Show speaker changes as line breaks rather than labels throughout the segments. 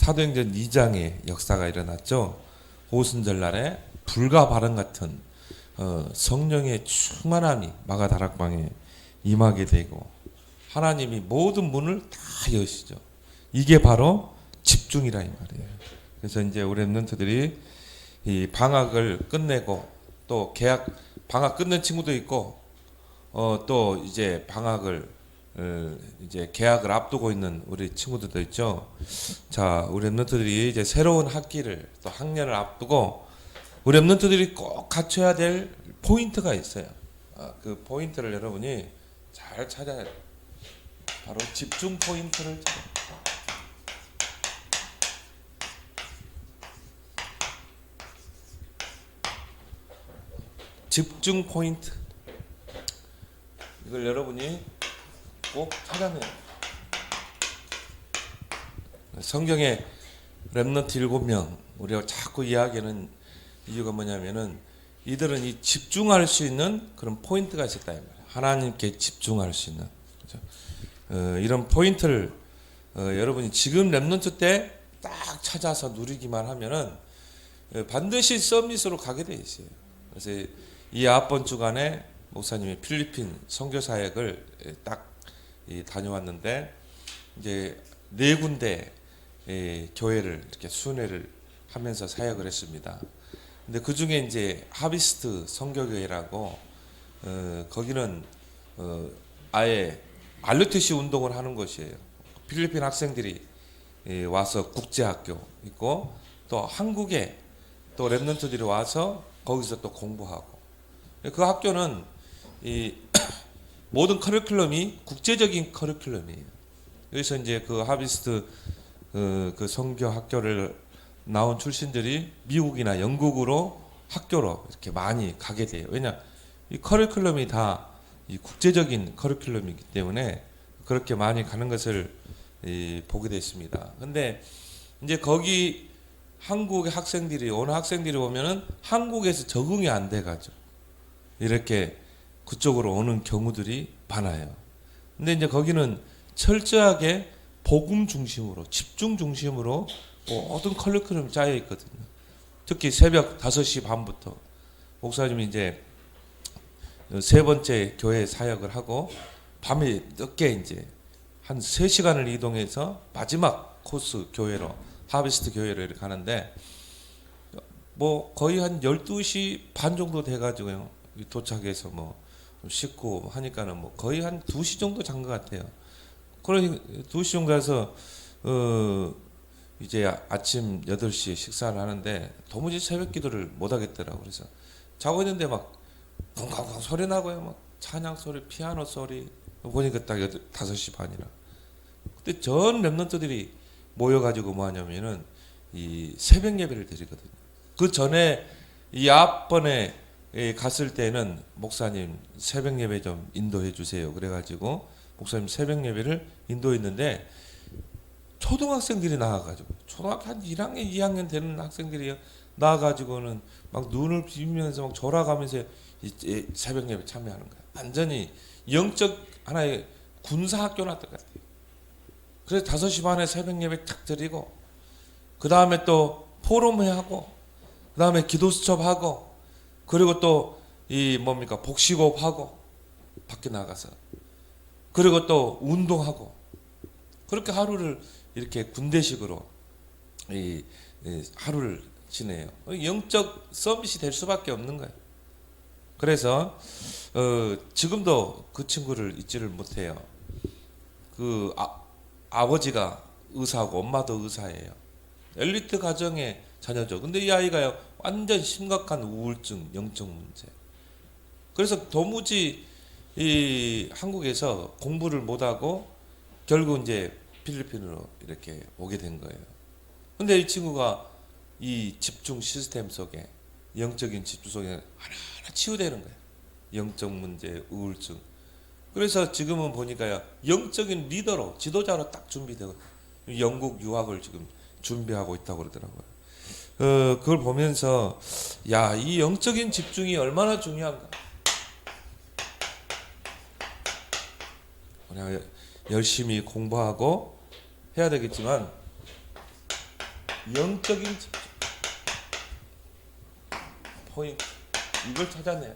사도행전 2장의 역사가 일어났죠. 오순절날에 불과 바람 같은 성령의 충만함이 마가다락방에 임하게 되고 하나님이 모든 문을 다 여시죠. 이게 바로 집중이라 이 말이에요. 그래서 이제 우리 랩런트들이 이 방학을 끝내고 또 방학 끝낸 친구도 있고 또 이제 방학을 이제 개학을 앞두고 있는 우리 친구들도 있죠. 자, 우리 랩런트들이 이제 새로운 학기를 또 학년을 앞두고 우리 랩런트들이 꼭 갖춰야 될 포인트가 있어요. 그 포인트를 여러분이 잘 찾아야 돼요. 바로 집중 포인트를 찾아야 돼요. 집중 포인트. 이걸 여러분이 꼭 찾아내요. 성경에 렘넌트 7명 우리가 자꾸 이야기하는 이유가 뭐냐면은 이들은 이 집중할 수 있는 그런 포인트가 있었다 이 말이에요. 하나님께 집중할 수 있는 그렇죠? 이런 포인트를 여러분이 지금 렘넌트 때 딱 찾아서 누리기만 하면은 반드시 서밋으로 가게 돼 있어요. 그래서 이 앞번 주간에 목사님이 필리핀 선교 사역을 딱 다녀왔는데 이제 4군데 교회를 이렇게 순회를 하면서 사역을 했습니다. 근데 그 중에 이제 하비스트 선교교회라고 거기는 아예 ROTC 운동을 하는 곳이에요. 필리핀 학생들이 와서 국제학교 있고 또 한국에 또 랩런트들이 와서 거기서 또 공부하고 그 학교는 이 모든 커리큘럼이 국제적인 커리큘럼이에요. 그래서 이제 그 하비스트 그 선교 학교를 나온 출신들이 미국이나 영국으로 학교로 이렇게 많이 가게 돼요. 왜냐 이 커리큘럼이 다 이 국제적인 커리큘럼이기 때문에 그렇게 많이 가는 것을 보게 됐습니다. 근데 이제 거기 한국의 학생들이 오는 학생들이 오면은 한국에서 적응이 안 돼가지고 이렇게 그쪽으로 오는 경우들이 많아요. 근데 이제 거기는 철저하게 복음 중심으로 집중 중심으로 모든 커리큘럼이 짜여 있거든요. 특히 새벽 5시 반부터 목사님이 이제 3번째 교회 사역을 하고 밤에 늦게 이제 한 3시간을 이동해서 마지막 코스 교회로 하비스트 교회로 이렇게 가는데 뭐 거의 한 12시 반 정도 돼가지고요. 도착해서 뭐 씻고 하니까는 뭐 거의 한 2시 정도 잔 것 같아요. 그러니 2시 정도 해서 이제 아침 8시에 식사를 하는데 도무지 새벽 기도를 못 하겠더라고. 그래서 자고 있는데 막 쿵쾅쿵 소리 나고요. 막 찬양 소리, 피아노 소리 보니까 딱 5시 반이라. 그때 전 랩런트들이 모여가지고 뭐 하냐면은 이 새벽 예배를 드리거든요. 그 전에 이 앞번에 갔을 때는 목사님 새벽 예배 좀 인도해 주세요. 그래가지고 목사님 새벽 예배를 인도했는데 초등학생들이 나와가지고 초등학교 한 1학년, 2학년 되는 학생들이 나와가지고는 막 눈을 비비면서 막 졸아가면서 이 새벽 예배 참여하는 거야. 완전히 영적 하나의 군사학교 났던 것 같아요. 그래서 5시 반에 새벽 예배 탁 드리고 그 다음에 또 포럼회 하고 그 다음에 기도 수첩하고 그리고 또 이 뭡니까 복식호흡 하고 밖에 나가서 그리고 또 운동하고 그렇게 하루를 이렇게 군대식으로 이 하루를 지내요. 영적 서밋이 될 수밖에 없는 거예요. 그래서 지금도 그 친구를 잊지를 못해요. 그 아버지가 의사고 엄마도 의사예요. 엘리트 가정의 자녀죠. 근데 이 아이가요 완전 심각한 우울증, 영적 문제. 그래서 도무지 이 한국에서 공부를 못하고 결국 이제 필리핀으로 이렇게 오게 된 거예요. 근데 이 친구가 이 집중 시스템 속에 영적인 집중 속에 하나하나 치유되는 거예요. 영적 문제, 우울증. 그래서 지금은 보니까요 영적인 리더로 지도자로 딱 준비되고 영국 유학을 지금 준비하고 있다고 그러더라고요. 그걸 보면서 야, 이 영적인 집중이 얼마나 중요한가. 그냥 열심히 공부하고 해야 되겠지만 영적인 집중 포인트, 이걸 찾아내요.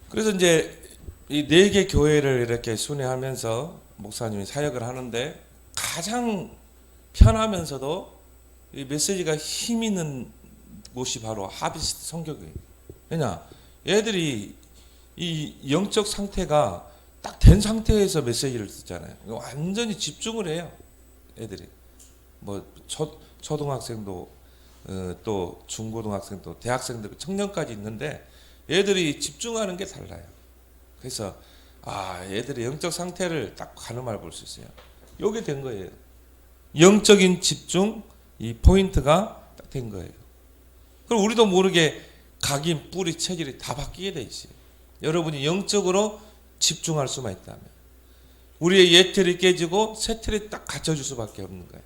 그래서 이제 이 4개 교회를 이렇게 순회하면서 목사님이 사역을 하는데 가장 편하면서도 이 메시지가 힘 있는 곳이 바로 하비스트 선교교회. 왜냐? 얘들이 이 영적 상태가 딱 된 상태에서 메시지를 듣잖아요. 완전히 집중을 해요. 애들이. 뭐 초등학생도 또 중고등학생도 대학생도 청년까지 있는데 얘들이 집중하는 게 달라요. 그래서 얘들의 영적 상태를 딱 가늠해 볼 수 있어요. 요게 된 거예요. 영적인 집중, 이 포인트가 딱 된 거예요. 그럼 우리도 모르게 각인, 뿌리, 체질이 다 바뀌게 돼 있어요. 여러분이 영적으로 집중할 수만 있다면 우리의 옛 틀이 깨지고 새 틀이 딱 갖춰줄 수밖에 없는 거예요.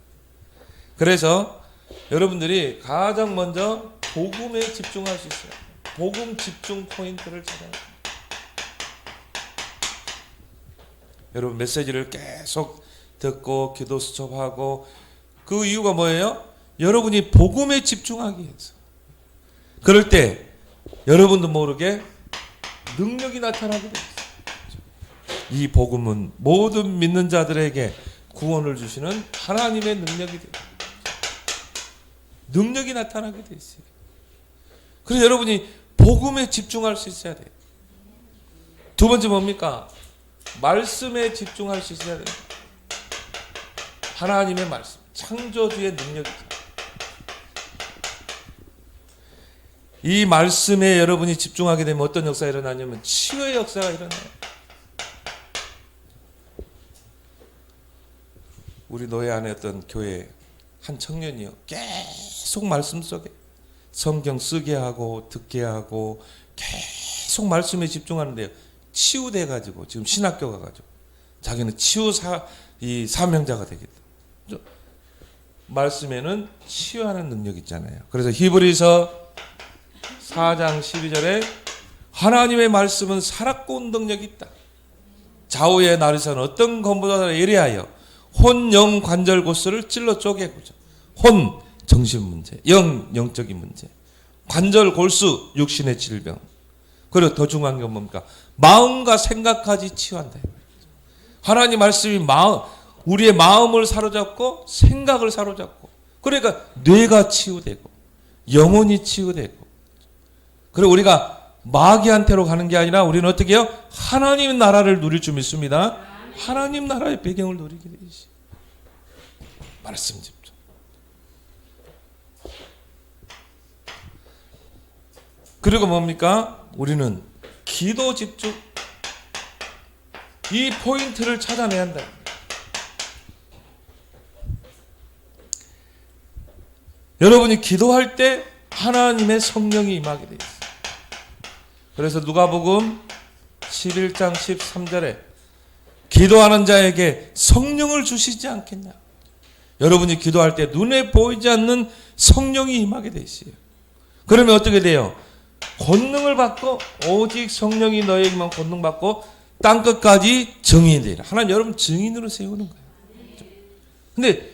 그래서 여러분들이 가장 먼저 복음에 집중할 수 있어요. 복음 집중 포인트를 찾아야 돼요. 여러분 메시지를 계속 듣고 기도 수첩하고 그 이유가 뭐예요? 여러분이 복음에 집중하기 위해서. 그럴 때 여러분도 모르게 능력이 나타나게 됩니다. 이 복음은 모든 믿는 자들에게 구원을 주시는 하나님의 능력이 됩니다. 능력이 나타나게 돼 있어요. 그래서 여러분이 복음에 집중할 수 있어야 돼요. 두 번째 뭡니까? 말씀에 집중할 수 있어야 돼요. 하나님의 말씀, 창조주의 능력이죠. 이 말씀에 여러분이 집중하게 되면 어떤 역사가 일어나냐면 치유의 역사가 일어나요. 우리 노예 안에 어떤 교회 한 청년이요, 계속 말씀 속에 성경 쓰게 하고 듣게 하고 계속 말씀에 집중하는데요, 치유돼 가지고 지금 신학교 가가지고 자기는 이 사명자가 되겠다. 말씀에는 치유하는 능력 있잖아요. 그래서 히브리서 4장 12절에 하나님의 말씀은 살았고 운동력이 있다. 좌우의 날에서는 어떤 검보다 예리하여 혼, 영, 관절, 골수를 찔러 쪼개고자. 혼, 정신 문제, 영적인 문제, 관절, 골수, 육신의 질병. 그리고 더 중요한 게 뭡니까? 마음과 생각까지 치유한다. 하나님 말씀이 우리의 마음을 사로잡고 생각을 사로잡고, 그러니까 뇌가 치유되고 영혼이 치유되고, 그리고 우리가 마귀한테로 가는 게 아니라 우리는 어떻게 해요? 하나님 나라를 누릴 줄 믿습니다. 하나님 나라의 배경을 누리게 되지. 말씀 집중. 그리고 뭡니까? 우리는 기도 집중. 이 포인트를 찾아내야 한다. 여러분이 기도할 때 하나님의 성령이 임하게 되어 있어요. 그래서 누가복음 11장 13절에 기도하는 자에게 성령을 주시지 않겠냐. 여러분이 기도할 때 눈에 보이지 않는 성령이 임하게 되어 있어요. 그러면 어떻게 돼요? 권능을 받고, 오직 성령이 너에게만 권능 받고 땅끝까지 증인이 되리라. 하나님 여러분 증인으로 세우는 거예요. 근데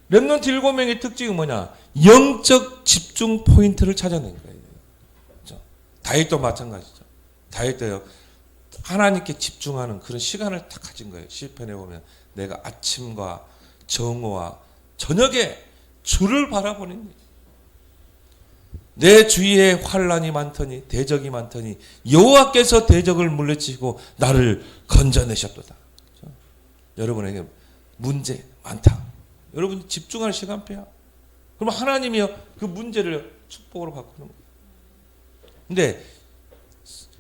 렘넌트 7명의 특징은 뭐냐? 영적 집중 포인트를 찾아낸 거예요. 다윗도 마찬가지죠. 다윗도요, 하나님께 집중하는 그런 시간을 딱 가진 거예요. 시편에 보면 내가 아침과 정오와 저녁에 주를 바라보니 내 주위에 환란이 많더니 대적이 많더니 여호와께서 대적을 물리치고 나를 건져내셨도다. 여러분에게 문제 많다. 여러분 집중할 시간표야. 그럼 하나님이요 그 문제를 축복으로 바꾸는 거예요. 근데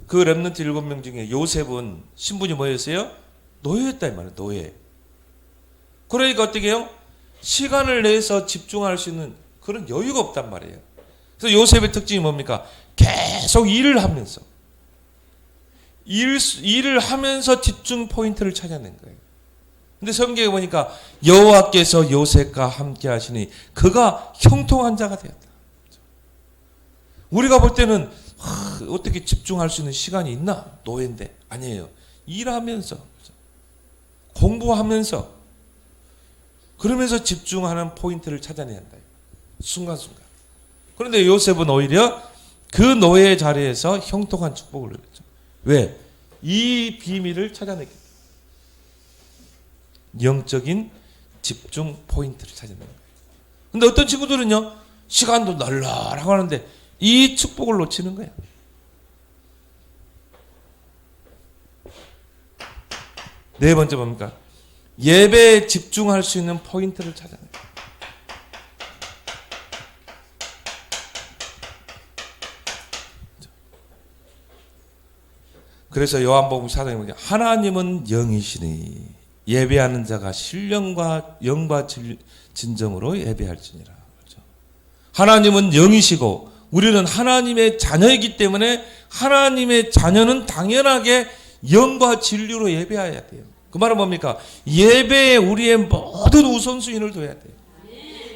그 렘넌트 7명 중에 요셉은 신분이 뭐였어요? 노예였다 이 말이에요. 노예. 그러니까 어떻게 해요? 시간을 내서 집중할 수 있는 그런 여유가 없단 말이에요. 그래서 요셉의 특징이 뭡니까? 계속 일을 하면서 일을 하면서 집중 포인트를 찾아낸 거예요. 근데 성경에 보니까 여호와께서 요셉과 함께 하시니 그가 형통한 자가 되었다. 우리가 볼 때는 어떻게 집중할 수 있는 시간이 있나? 노예인데. 아니에요. 일하면서 공부하면서 그러면서 집중하는 포인트를 찾아내야 한다. 순간순간. 그런데 요셉은 오히려 그 노예의 자리에서 형통한 축복을 누렸죠. 왜? 이 비밀을 찾아냈기 때문에. 영적인 집중 포인트를 찾아낸 거예요. 근데 어떤 친구들은요, 시간도 널널하고 하는데 이 축복을 놓치는 거예요. 네 번째 뭡니까? 예배에 집중할 수 있는 포인트를 찾아내요. 그래서 요한복음 4장에 보면 하나님은 영이시니 예배하는 자가 신령과 영과 진정으로 예배할지니라. 그렇죠? 하나님은 영이시고 우리는 하나님의 자녀이기 때문에 하나님의 자녀는 당연하게 영과 진리로 예배해야 돼요. 그 말은 뭡니까? 예배에 우리의 모든 우선순위를 둬야 돼요.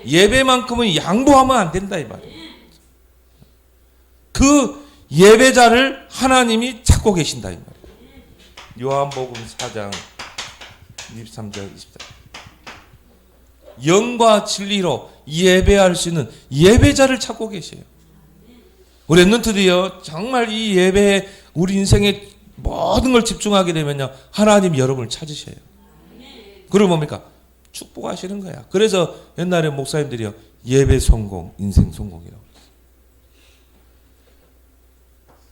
예배만큼은 양보하면 안 된다 이 말이에요. 그 예배자를 하나님이 찾고 계신다 이 말이에요. 요한복음 4장 23절 24절. 영과 진리로 예배할 수 있는 예배자를 찾고 계세요. 우리 랩런트들이요, 정말 이 예배에 우리 인생의 모든 걸 집중하게 되면요, 하나님 여러분을 찾으셔요. 그리고 뭡니까? 축복하시는 거야. 그래서 옛날에 목사님들이요, 예배 성공, 인생 성공이라고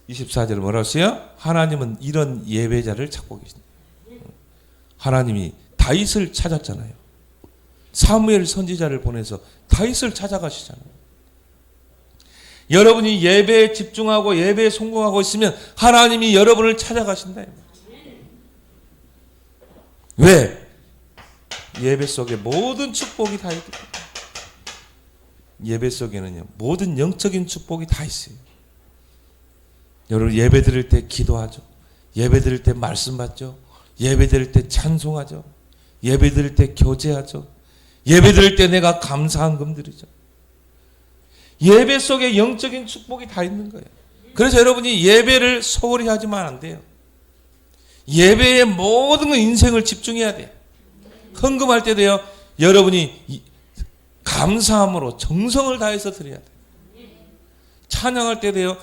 그랬어요. 24절 뭐라고 했어요? 하나님은 이런 예배자를 찾고 계신다. 하나님이 다윗을 찾았잖아요. 사무엘 선지자를 보내서 다윗을 찾아가시잖아요. 여러분이 예배에 집중하고 예배에 성공하고 있으면 하나님이 여러분을 찾아가신다. 왜? 예배 속에 모든 축복이 다 있기 때문에. 예배 속에는요, 모든 영적인 축복이 다 있어요. 여러분 예배 드릴 때 기도하죠. 예배 드릴 때 말씀 받죠. 예배 드릴 때 찬송하죠. 예배 드릴 때 교제하죠. 예배 드릴 때 내가 감사한금 드리죠. 예배 속에 영적인 축복이 다 있는 거예요. 그래서 여러분이 예배를 소홀히 하지만 안 돼요. 예배의 모든 인생을 집중해야 돼요. 헌금할 때도요, 여러분이 감사함으로 정성을 다해서 드려야 돼요. 찬양할 때도요,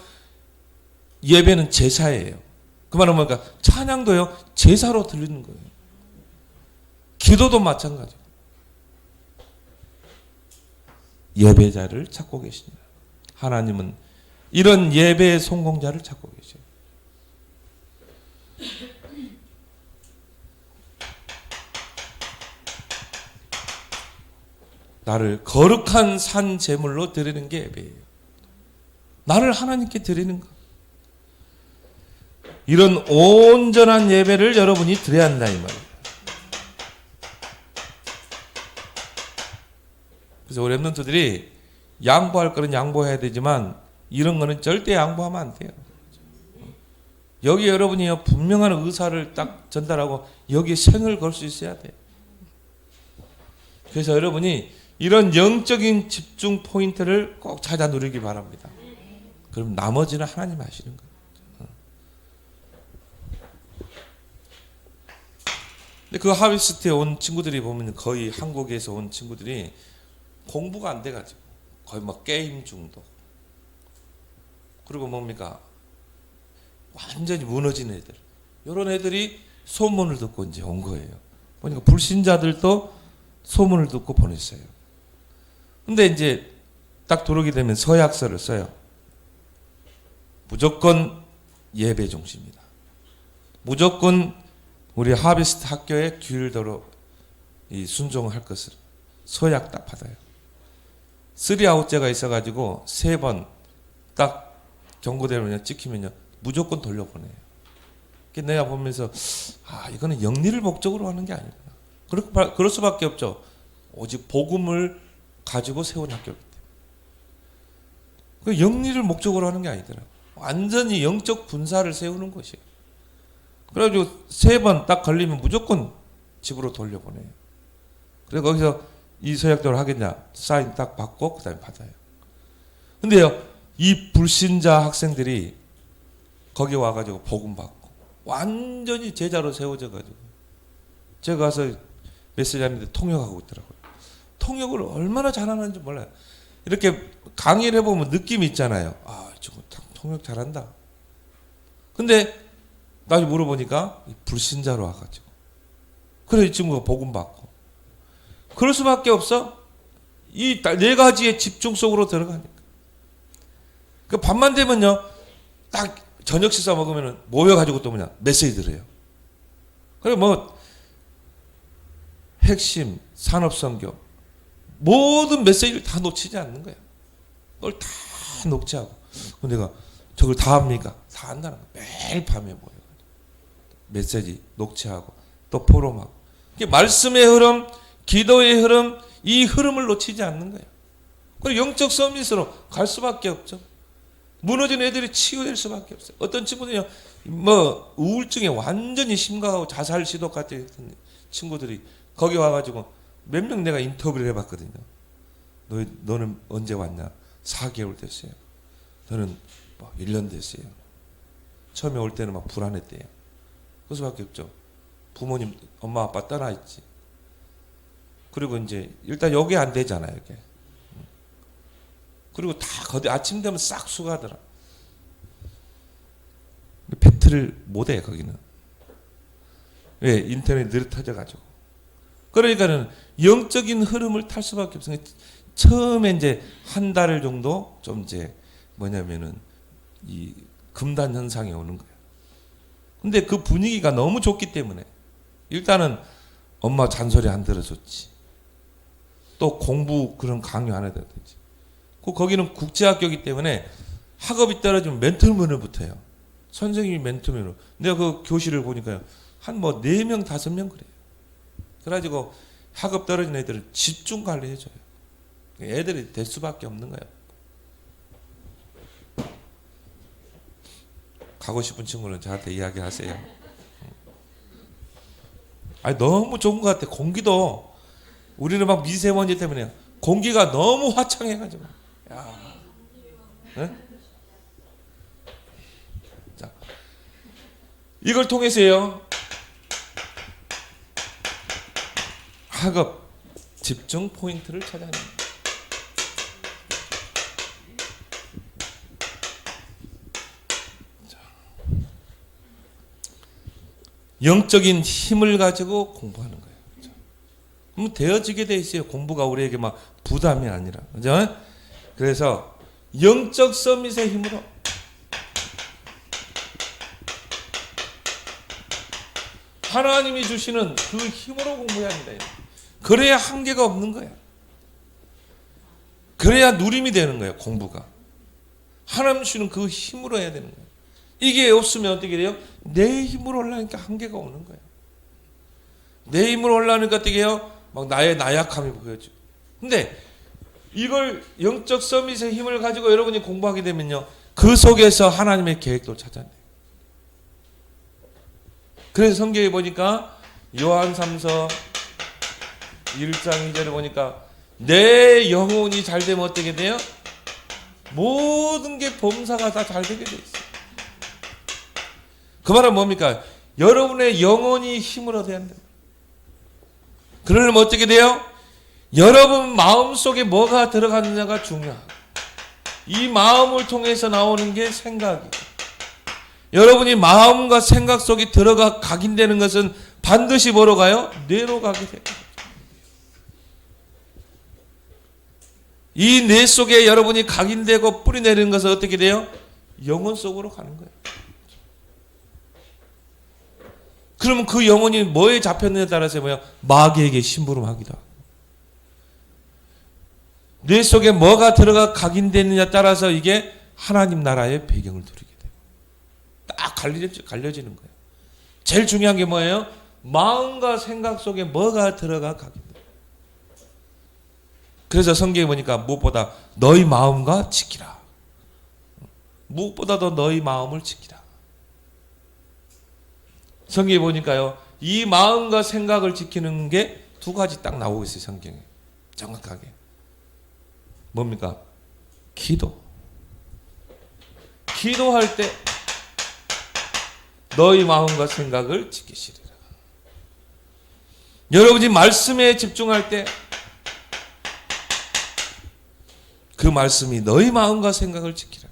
예배는 제사예요. 그 말은 뭐니까 찬양도요, 제사로 드리는 거예요. 기도도 마찬가지예요. 예배자를 찾고 계십니다. 하나님은 이런 예배의 성공자를 찾고 계셔요. 나를 거룩한 산 제물로 드리는 게 예배예요. 나를 하나님께 드리는 것. 이런 온전한 예배를 여러분이 드려야 한다 이 말이에요. 그래서 우리 랩런트들이 양보할 거는 양보해야 되지만 이런 거는 절대 양보하면 안 돼요. 여기 여러분이 분명한 의사를 딱 전달하고 여기에 생을 걸 수 있어야 돼요. 그래서 여러분이 이런 영적인 집중 포인트를 꼭 찾아 누리기 바랍니다. 그럼 나머지는 하나님 하시는 거예요. 근데 그 하비스트에 온 친구들이 보면 거의 한국에서 온 친구들이 공부가 안 돼가지고 거의 막 게임 중독. 그리고 뭡니까? 완전히 무너진 애들. 이런 애들이 소문을 듣고 이제 온 거예요. 보니까 불신자들도 소문을 듣고 보냈어요. 근데 이제 딱 들어오게 되면 서약서를 써요. 무조건 예배 중심이다. 무조건 우리 하비스트 학교의 규율대로 이 순종할 것을 서약 딱 받아요. 3아웃제가 있어가지고 3번 딱 경고대로 찍히면요 무조건 돌려보내요. 내가 보면서 이거는 영리를 목적으로 하는 게 아니구나. 그럴 수밖에 없죠. 오직 복음을 가지고 세운 학교이기 때문에. 그 영리를 목적으로 하는 게 아니더라고. 완전히 영적 분사를 세우는 것이에요. 그래가지고 3번 딱 걸리면 무조건 집으로 돌려보내요. 그래서 거기서 이 서약대로 하겠냐? 사인 딱 받고 그 다음에 받아요. 근데요, 이 불신자 학생들이 거기 와가지고 복음 받고 완전히 제자로 세워져가지고 제가 가서 메시지하는데 통역하고 있더라고요. 통역을 얼마나 잘하는지 몰라요. 이렇게 강의를 해보면 느낌이 있잖아요. 아, 저거 통역 잘한다. 근데 나중에 물어보니까 불신자로 와가지고. 그래, 이 친구가 복음 받고. 그럴 수밖에 없어. 이 네 가지의 집중 속으로 들어가니까. 그 밤만 되면요, 딱 저녁 식사 먹으면 모여가지고 또 뭐냐, 메시지 들어요. 그래, 뭐, 핵심, 산업선교, 모든 메시지를 다 놓치지 않는 거야. 그걸 다 녹취하고. 근데 내가 저걸 다 합니까? 다 한다는 거야. 매일 밤에 모여가지고. 메시지 녹취하고, 또 포럼하고. 말씀의 흐름, 기도의 흐름, 이 흐름을 놓치지 않는 거예요. 그리고 영적 서밋으로 갈 수밖에 없죠. 무너진 애들이 치유될 수밖에 없어요. 어떤 친구들이요, 뭐 우울증에 완전히 심각하고 자살 시도 같은 친구들이 거기 와가지고 몇 명 내가 인터뷰를 해봤거든요. 너는 언제 왔냐? 4개월 됐어요. 너는 뭐 1년 됐어요. 처음에 올 때는 막 불안했대요. 그 수밖에 없죠. 부모님, 엄마 아빠 떠나있지. 그리고 이제 일단 여기 안 되잖아요, 이게. 그리고 다 거기 아침 되면 싹 수가더라. 배틀을 못해, 거기는. 왜? 인터넷 느릿해져가지고. 그러니까는 영적인 흐름을 탈 수밖에 없어요. 처음에 이제 한 달 정도 좀 이제 뭐냐면은 이 금단 현상이 오는 거예요. 근데 그 분위기가 너무 좋기 때문에 일단은 엄마 잔소리 안 들어줬지. 또 공부 그런 강요 안 해도 되지. 거기는 국제학교이기 때문에 학업이 떨어지면 멘토면을 붙어요. 선생님이 멘토면으로. 내가 그 교실을 보니까요. 한 뭐 4명, 5명 그래요. 그래가지고 학업 떨어진 애들을 집중 관리해줘요. 애들이 될 수밖에 없는 거예요. 가고 싶은 친구는 저한테 이야기하세요. 아니, 너무 좋은 것 같아. 공기도 우리는 막 미세먼지 때문에 공기가 너무 화창해가지고. 야, 네? 자, 이걸 통해서요. 학업 집중 포인트를 찾아내는 거예요. 영적인 힘을 가지고 공부하는 거예요. 그럼 되어지게 돼 있어요. 공부가 우리에게 막 부담이 아니라. 그죠? 그래서 영적 서밋의 힘으로 하나님이 주시는 그 힘으로 공부해야 합니다. 그래야 한계가 없는 거야. 그래야 누림이 되는 거예요. 공부가. 하나님 주시는 그 힘으로 해야 되는 거예요. 이게 없으면 어떻게 돼요? 내 힘으로 올라가니까 한계가 오는 거예요. 내 힘으로 올라가니까 어떻게 해요? 막 나의 나약함이 보여지고. 근데 이걸 영적 서밋의 힘을 가지고 여러분이 공부하게 되면요. 그 속에서 하나님의 계획도 찾아내요. 그래서 성경에 보니까 요한 3서 1장 2절에 보니까 내 영혼이 잘 되면 어떻게 돼요? 모든 게 범사가 다 잘 되게 돼 있어요. 그 말은 뭡니까? 여러분의 영혼이 힘을 얻어야 한다. 그러려면 어떻게 돼요? 여러분 마음속에 뭐가 들어갔느냐가 중요하고 이 마음을 통해서 나오는 게 생각이고 여러분이 마음과 생각 속에 들어가 각인되는 것은 반드시 뭐로 가요? 뇌로 가게 돼요. 이 뇌 속에 여러분이 각인되고 뿌리내리는 것은 어떻게 돼요? 영혼 속으로 가는 거예요. 그러면 그 영혼이 뭐에 잡혔느냐에 따라서 뭐야? 마귀에게 심부름하기도 하고. 뇌 속에 뭐가 들어가 각인됐느냐에 따라서 이게 하나님 나라의 배경을 두르게 돼요. 딱 갈려지는 거예요. 제일 중요한 게 뭐예요? 마음과 생각 속에 뭐가 들어가 각인돼요. 그래서 성경에 보니까 무엇보다 너희 마음과 지키라. 무엇보다도 너희 마음을 지키라. 성경에 보니까요. 이 마음과 생각을 지키는 게 두 가지 딱 나오고 있어요. 성경에. 정확하게. 뭡니까? 기도. 기도할 때 너희 마음과 생각을 지키시리라. 여러분이 말씀에 집중할 때 그 말씀이 너희 마음과 생각을 지키라.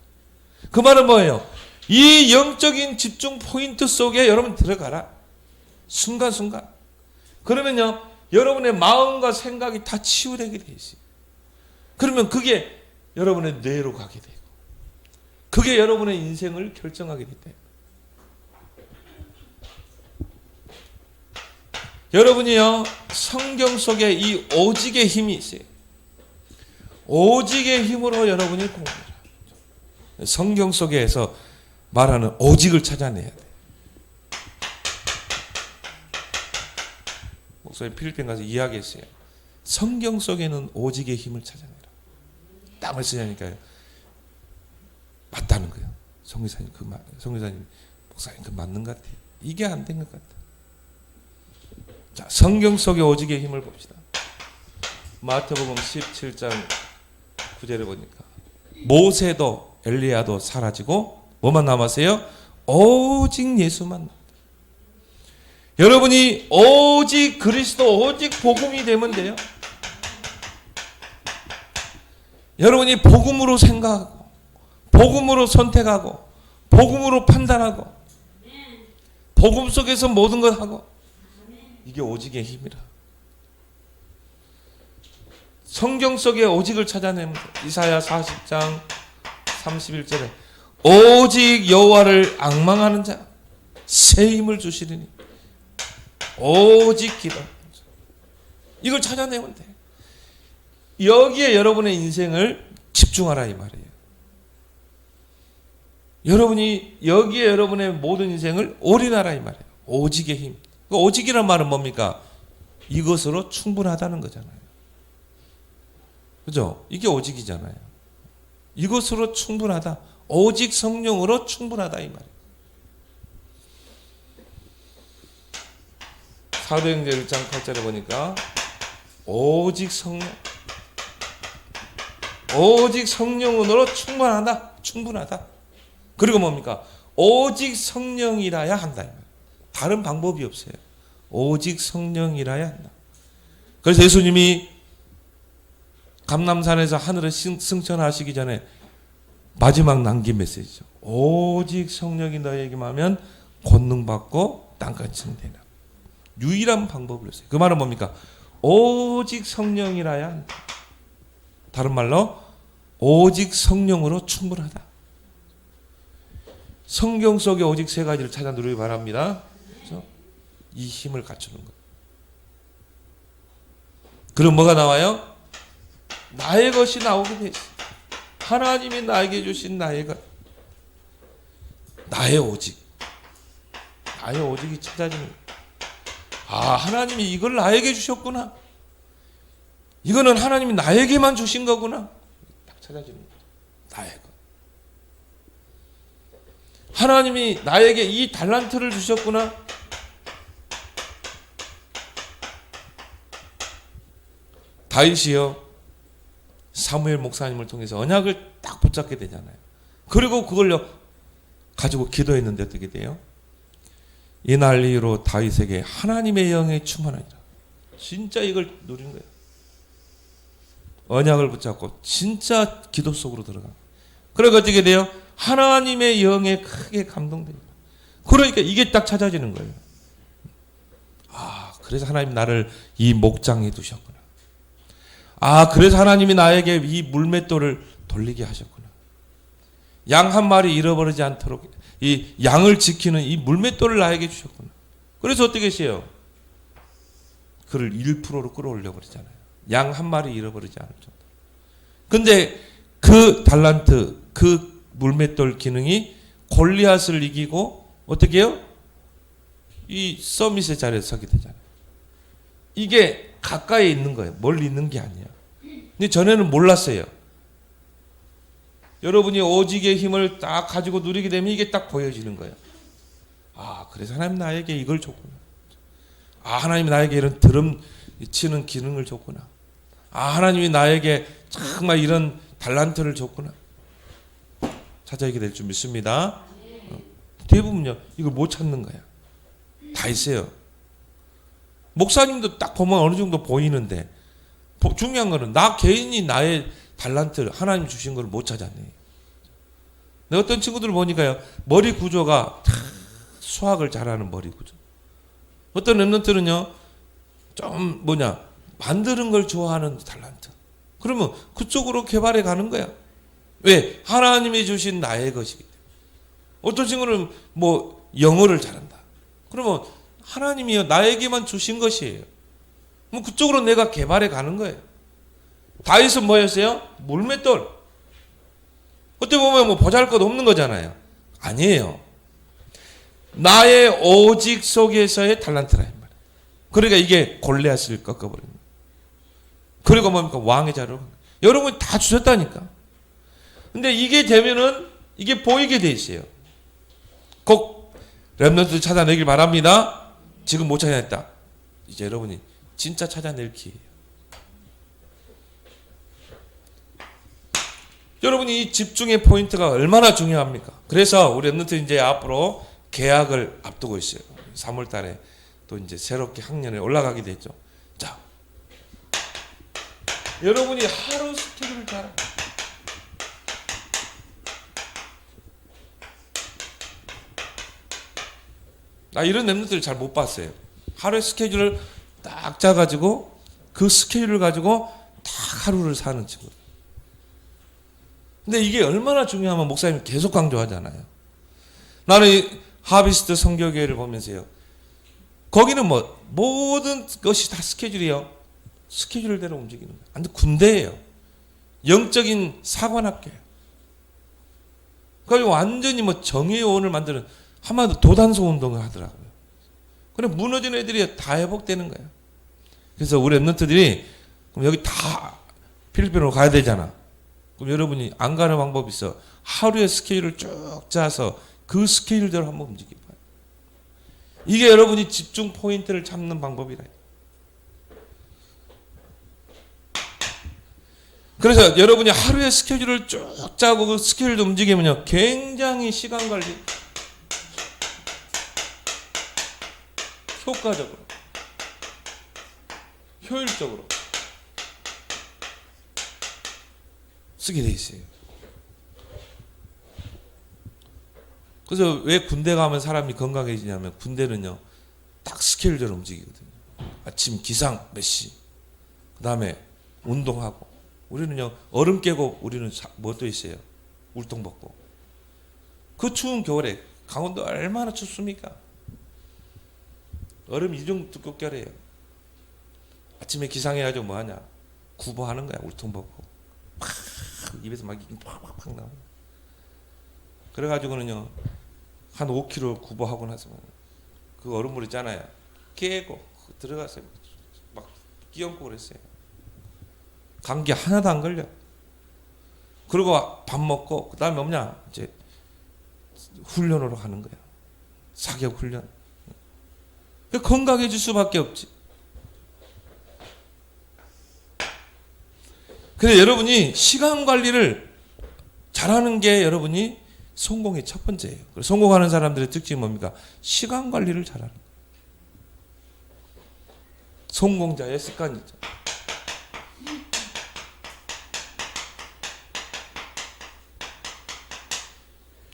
그 말은 뭐예요? 이 영적인 집중 포인트 속에 여러분 들어가라. 순간순간. 그러면요, 여러분의 마음과 생각이 다 치유되게 돼 있어요. 그러면 그게 여러분의 뇌로 가게 되고, 그게 여러분의 인생을 결정하게 된다. 여러분이요, 성경 속에 이 오직의 힘이 있어요. 오직의 힘으로 여러분이 공부해라. 성경 속에서 말하는 오직을 찾아내야 돼. 목사님 필리핀 가서 이야기했어요. 성경 속에는 오직의 힘을 찾아내라. 딱 말씀하니까요. 맞다는 거예요. 성기사님 성기사님 목사님 그 맞는 것 같아요. 이게 안 된 것 같다. 자, 성경 속의 오직의 힘을 봅시다. 마태복음 17장 9절에 보니까 모세도 엘리야도 사라지고 뭐만 남았어요? 오직 예수만 남았다. 여러분이 오직 그리스도, 오직 복음이 되면 돼요. 여러분이 복음으로 생각하고, 복음으로 선택하고, 복음으로 판단하고, 복음 속에서 모든 걸 하고, 이게 오직의 힘이라. 성경 속에 오직을 찾아내면 이사야 40장 31절에 오직 여호와를 앙망하는 자 새 힘을 주시리니 오직 기도. 이걸 찾아내면 돼. 여기에 여러분의 인생을 집중하라 이 말이에요. 여러분이 여기에 여러분의 모든 인생을 올인하라 이 말이에요. 오직의 힘. 오직이란 말은 뭡니까? 이것으로 충분하다는 거잖아요. 그죠? 이게 오직이잖아요. 이것으로 충분하다. 오직 성령으로 충분하다 이 말이에요. 사도행전 1장 8절에 보니까 오직 성령, 오직 성령으로 충분하다. 그리고 뭡니까? 오직 성령이라야 한다. 다른 방법이 없어요. 오직 성령이라야 한다. 그래서 예수님이 감람산에서 하늘을 승천하시기 전에 마지막 남긴 메시지죠. 오직 성령이 너에게만 하면 권능받고 땅끝이 되나. 유일한 방법을 했어요. 그 말은 뭡니까? 오직 성령이라야 한다. 다른 말로 오직 성령으로 충분하다. 성경 속에 오직 세 가지를 찾아 누리기 바랍니다. 그렇죠? 이 힘을 갖추는 것. 그럼 뭐가 나와요? 나의 것이 나오게 돼 있어요. 하나님이 나에게 주신 나의 것. 나의 오직. 나의 오직이 찾아지는 것. 아, 하나님이 이걸 나에게 주셨구나. 이거는 하나님이 나에게만 주신 거구나. 딱 찾아지는 거예요. 나의 것. 하나님이 나에게 이 달란트를 주셨구나. 다윗이요, 사무엘 목사님을 통해서 언약을 딱 붙잡게 되잖아요. 그리고 그걸요 가지고 기도했는데 어떻게 돼요? 이날 이후로 다윗에게 하나님의 영이 충만하니라. 진짜 이걸 누린 거예요. 언약을 붙잡고 진짜 기도 속으로 들어가. 그러니까 어떻게 돼요? 하나님의 영에 크게 감동됩니다. 그러니까 이게 딱 찾아지는 거예요. 아, 그래서 하나님 나를 이 목장에 두셨구나. 아, 그래서 하나님이 나에게 이 물맷돌을 돌리게 하셨구나. 양 한 마리 잃어버리지 않도록 이 양을 지키는 이 물맷돌을 나에게 주셨구나. 그래서 어떻게 했어요? 그를 1%로 끌어올려 버리잖아요. 양 한 마리 잃어버리지 않을 정도. 근데 그 달란트, 그 물맷돌 기능이 골리앗을 이기고 어떻게 해요? 이 서밋의 자리에 서게 되잖아요. 이게 가까이 있는 거예요. 멀리 있는 게 아니야. 근데 전에는 몰랐어요. 여러분이 오직의 힘을 딱 가지고 누리게 되면 이게 딱 보여지는 거예요. 아, 그래서 하나님 나에게 이걸 줬구나. 아, 하나님이 나에게 이런 드럼 치는 기능을 줬구나. 아, 하나님이 나에게 정말 이런 달란트를 줬구나. 찾아오게 될 줄 믿습니다. 대부분요, 이걸 못 찾는 거야. 다 있어요. 목사님도 딱 보면 어느 정도 보이는데, 중요한 거는 나 개인이 나의 달란트 하나님 주신 걸 못 찾았네. 근데 어떤 친구들 보니까요, 머리 구조가 수학을 잘하는 머리 구조. 어떤 랩런트는요, 좀 만드는 걸 좋아하는 달란트. 그러면 그쪽으로 개발해 가는 거야. 왜? 하나님이 주신 나의 것이기 때문에. 어떤 친구는 영어를 잘한다. 그러면 하나님이 나에게만 주신 것이에요. 그쪽으로 내가 개발해 가는 거예요. 다윗은 뭐였어요? 물맷돌. 어떻게 보면 보잘것 없는 거잖아요. 아니에요. 나의 오직 속에서의 달란트라 이 말이에요. 그러니까 이게 골리앗을 꺾어버립니다. 그리고 왕의 자리로. 여러분이 다 주셨다니까. 근데 이게 되면은 이게 보이게 돼 있어요. 꼭 렘넌트 찾아내길 바랍니다. 지금 못 찾아냈다. 이제 여러분이 진짜 찾아낼 기회예요. 여러분이 이 집중의 포인트가 얼마나 중요합니까? 그래서 우리 렘넌트 이제 앞으로 계약을 앞두고 있어요. 3월 달에 또 이제 새롭게 학년에 올라가게 됐죠. 자, 여러분이 하루 스케줄을 잘 이런 랩런트를 잘 못 봤어요. 하루의 스케줄을 딱 짜가지고 그 스케줄을 가지고 딱 하루를 사는 친구. 근데 이게 얼마나 중요하면 목사님이 계속 강조하잖아요. 나는 이 하비스트 선교교회를 보면서요. 거기는 모든 것이 다 스케줄이요. 스케줄대로 움직이는 거예요. 근데 군대예요. 영적인 사관학교예요. 그러니까 완전히 정의요원을 만드는 한마디로 도단소 운동을 하더라고요. 그래 무너진 애들이 다 회복되는 거예요. 그래서 우리 랩런트들이 그럼 여기 다 필리핀으로 가야 되잖아. 그럼 여러분이 안 가는 방법이 있어. 하루의 스케줄을 쭉 짜서 그 스케줄대로 한번 움직여봐요. 이게 여러분이 집중 포인트를 잡는 방법이라. 그래서 여러분이 하루의 스케줄을 쭉 짜고 그 스케줄도 움직이면요, 굉장히 시간 관리 효과적으로, 효율적으로 쓰게 돼 있어요. 그래서 왜 군대 가면 사람이 건강해지냐면, 군대는요 딱 스케줄대로 움직이거든요. 아침 기상 몇 시, 그 다음에 운동하고. 우리는요 얼음 깨고, 우리는 뭐 또 있어요? 울통 벗고. 그 추운 겨울에 강원도 얼마나 춥습니까? 얼음 이중 두껍게 하래요. 아침에 기상해가지고 뭐하냐? 구보하는 거야. 울통 벗고 팍 입에서 막 팍팍팍 나와. 그래가지고는요 한 5km 구보하고 나서 그 얼음물 있잖아요, 깨고 들어가서 막 끼얹고 그랬어요. 감기 하나도 안 걸려. 그리고 밥 먹고 그 다음에 이제 훈련으로 가는 거야. 사격 훈련. 건강해질 수밖에 없지. 그래서 여러분이 시간 관리를 잘하는 게 여러분이 성공의 첫 번째예요. 성공하는 사람들의 특징이 뭡니까? 시간 관리를 잘하는 거예요. 성공자의 습관이죠.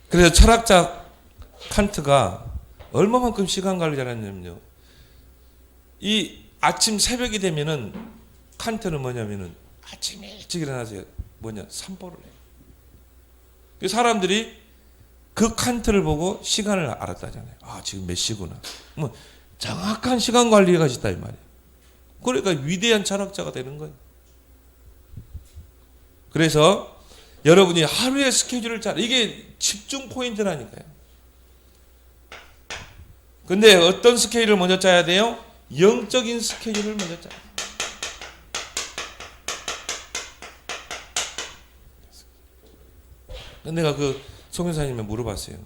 그래서 철학자 칸트가 얼마만큼 시간 관리 잘했냐면요, 이 아침 새벽이 되면은 칸트는 뭐냐면은 아침 일찍 일어나서 산보를 해요. 사람들이 그 칸트를 보고 시간을 알았다잖아요. 아, 지금 몇 시구나. 정확한 시간 관리가 있다 이 말이에요. 그러니까 위대한 철학자가 되는 거예요. 그래서 여러분이 하루의 스케줄을 이게 집중 포인트라니까요. 근데 어떤 스케줄을 먼저 짜야 돼요? 영적인 스케줄을 먼저 짜야 돼요. 내가 그 송교사님에 물어봤어요.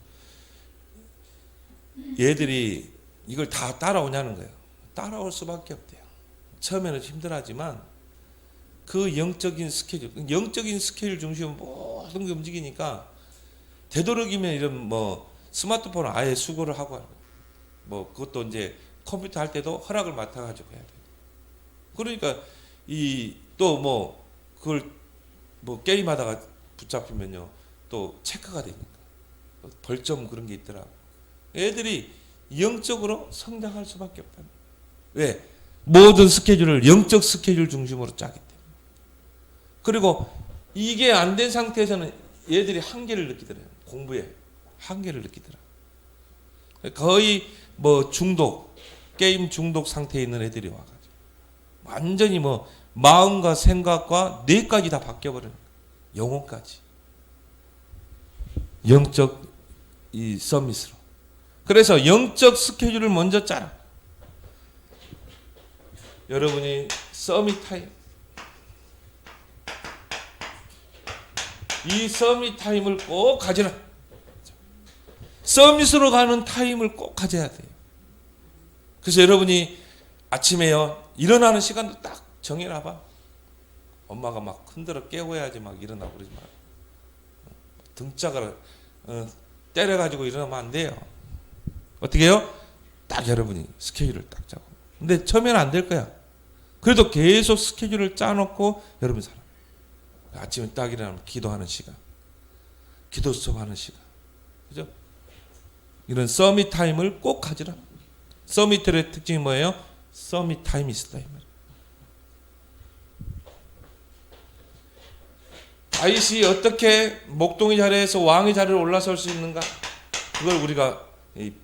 얘들이 이걸 다 따라오냐는 거예요. 따라올 수밖에 없대요. 처음에는 힘들하지만 그 영적인 스케줄 중심으로 모든 게 움직이니까 되도록이면 이런 스마트폰을 아예 수거를 하고 그것도 이제 컴퓨터 할 때도 허락을 맡아가지고 해야 돼요. 그러니까 그걸 뭐 게임하다가 붙잡히면요 또 체크가 되니까 벌점 그런 게 있더라. 애들이 영적으로 성장할 수밖에 없다. 왜? 모든 스케줄을 영적 스케줄 중심으로 짜기 때문에. 그리고 이게 안 된 상태에서는 얘들이 한계를 느끼더래요. 공부에 한계를 느끼더라. 거의 뭐 중독, 게임 중독 상태에 있는 애들이 와가지고 완전히 뭐 마음과 생각과 뇌까지 다 바뀌어버리는 거예요. 영혼까지. 영적 이 서밋으로. 그래서 영적 스케줄을 먼저 짜라. 여러분이 서밋 타임, 이 서밋 타임을 꼭 가지라. 서밋으로 가는 타임을 꼭 가져야 돼요. 그래서 여러분이 아침에요 일어나는 시간도 딱 정해놔봐. 엄마가 막 흔들어 깨워야지 막 일어나고 그러지 마. 등짝을 때려가지고 일어나면 안 돼요. 어떻게 해요? 딱 여러분이 스케줄을 딱 짜고. 근데 처음에는 안 될 거야. 그래도 계속 스케줄을 짜놓고 여러분 살아. 아침에 딱 일어나면 기도하는 시간, 기도 수업하는 시간, 그죠? 이런 서밋 타임을 꼭 가지라. 서밋의 특징이 뭐예요? 서밋 타임이 있었다 이 말이에요. 다윗이 어떻게 목동의 자리에서 왕의 자리에 올라설 수 있는가? 그걸 우리가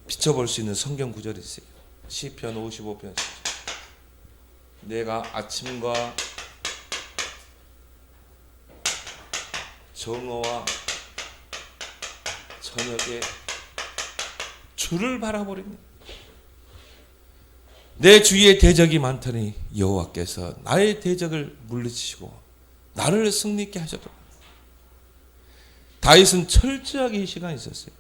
비춰볼 수 있는 성경 구절이 있어요. 시편 55편 10절. 내가 아침과 정오와 저녁에 주를 바라보리니 내 주위에 대적이 많더니 여호와께서 나의 대적을 물리치시고 나를 승리케 하셨다. 다윗은 철저하게 이 시간이 있었어요.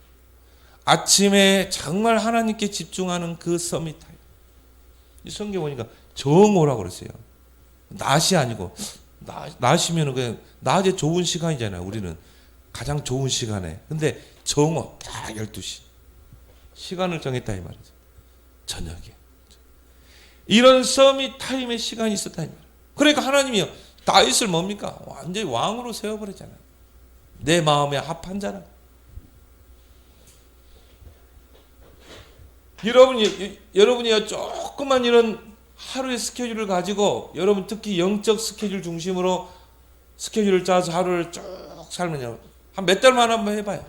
아침에 정말 하나님께 집중하는 그 서밋 타임. 이 성경 보니까 정오라고 그랬어요. 낮이 아니고 낮이면 그냥 낮에 좋은 시간이잖아요. 우리는 가장 좋은 시간에. 근데 정오 딱 12시 시간을 정했다 이 말이죠. 저녁에 이런 서밋 타임의 시간이 있었다 이 말이에요. 그러니까 하나님이요 다윗을 뭡니까? 완전히 왕으로 세워버렸잖아요. 내 마음에 합한 자라. 여러분이 조그만 이런 하루의 스케줄을 가지고 여러분 특히 영적 스케줄 중심으로 스케줄을 짜서 하루를 쭉 살면요. 한 몇 달만 한번 해봐요.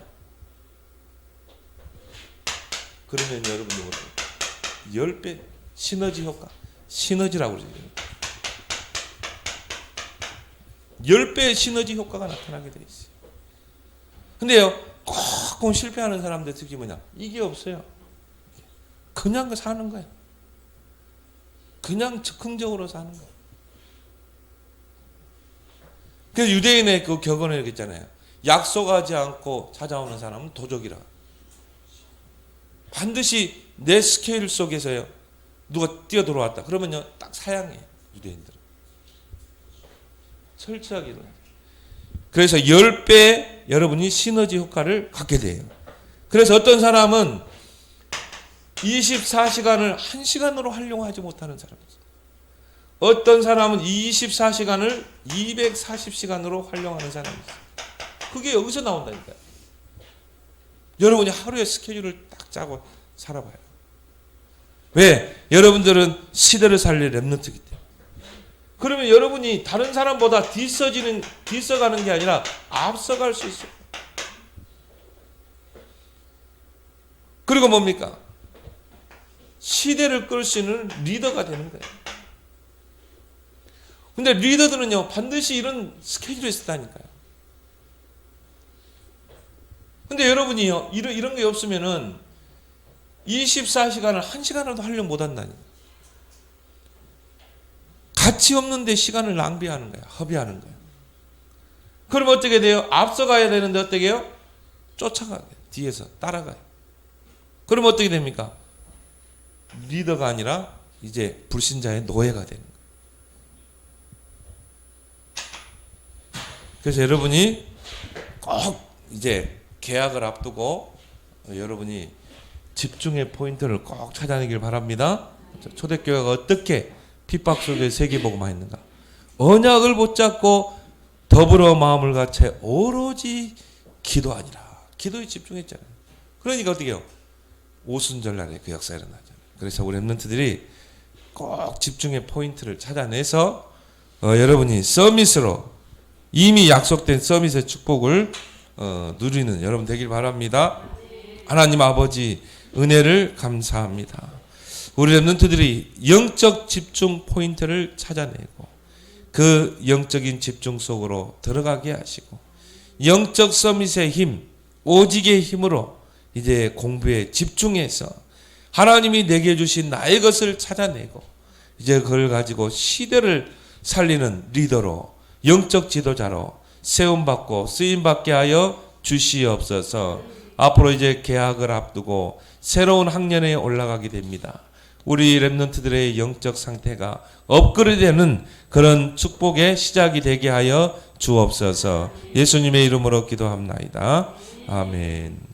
그러면 여러분이 10배 시너지 효과. 시너지라고 그러죠. 10배의 시너지 효과가 나타나게 돼 있어요. 근데요, 꼭 실패하는 사람들 특히 뭐냐? 이게 없어요. 그냥 사는 거예요. 그냥 즉흥적으로 사는 거예요. 그래서 유대인의 그 격언을 이렇게 있잖아요. 약속하지 않고 찾아오는 사람은 도적이라. 반드시 내 스케일 속에서요. 누가 뛰어 들어왔다. 그러면요, 딱 사양해요. 유대인들은. 철저하게 일어나요. 그래서 10배 여러분이 시너지 효과를 갖게 돼요. 그래서 어떤 사람은 24시간을 1시간으로 활용하지 못하는 사람이 있어요. 어떤 사람은 24시간을 240시간으로 활용하는 사람이 있어요. 그게 여기서 나온다니까요. 여러분이 하루의 스케줄을 딱 짜고 살아봐요. 왜? 여러분들은 시대를 살릴 렘넌트이기 때문에. 그러면 여러분이 다른 사람보다 뒤서가는 게 아니라 앞서갈 수 있어요. 그리고 뭡니까? 시대를 끌 수 있는 리더가 되는 거예요. 근데 리더들은요, 반드시 이런 스케줄이 있었다니까요. 근데 여러분이요, 이런 게 없으면은 24시간을 1시간이라도 활용 못 한다니까요. 가치 없는데 시간을 낭비하는 거야. 허비하는 거야. 그럼 어떻게 돼요? 앞서가야 되는데 어떻게 해요? 쫓아가요. 뒤에서 따라가요. 그럼 어떻게 됩니까? 리더가 아니라 이제 불신자의 노예가 되는 거예요. 그래서 여러분이 꼭 이제 계약을 앞두고 여러분이 집중의 포인트를 꼭 찾아내길 바랍니다. 초대교회가 어떻게 핍박 속에 세계복음화 했는가? 언약을 붙잡고 더불어 마음을 같이 오로지 기도하니라. 기도에 집중했잖아요. 그러니까 어떻게 해요? 오순절날에 그 역사가 일어나잖아요. 그래서 우리 랩런트들이 꼭 집중의 포인트를 찾아내서 여러분이 서밋으로 이미 약속된 서밋의 축복을 누리는 여러분 되길 바랍니다. 하나님 아버지 은혜를 감사합니다. 우리 랩런트들이 영적 집중 포인트를 찾아내고 그 영적인 집중 속으로 들어가게 하시고 영적 서밋의 힘, 오직의 힘으로 이제 공부에 집중해서 하나님이 내게 주신 나의 것을 찾아내고 이제 그걸 가지고 시대를 살리는 리더로 영적 지도자로 세움받고 쓰임받게 하여 주시옵소서. 앞으로 이제 개학을 앞두고 새로운 학년에 올라가게 됩니다. 우리 랩런트들의 영적 상태가 업그레이드되는 그런 축복의 시작이 되게 하여 주옵소서. 예수님의 이름으로 기도합나이다. 아멘.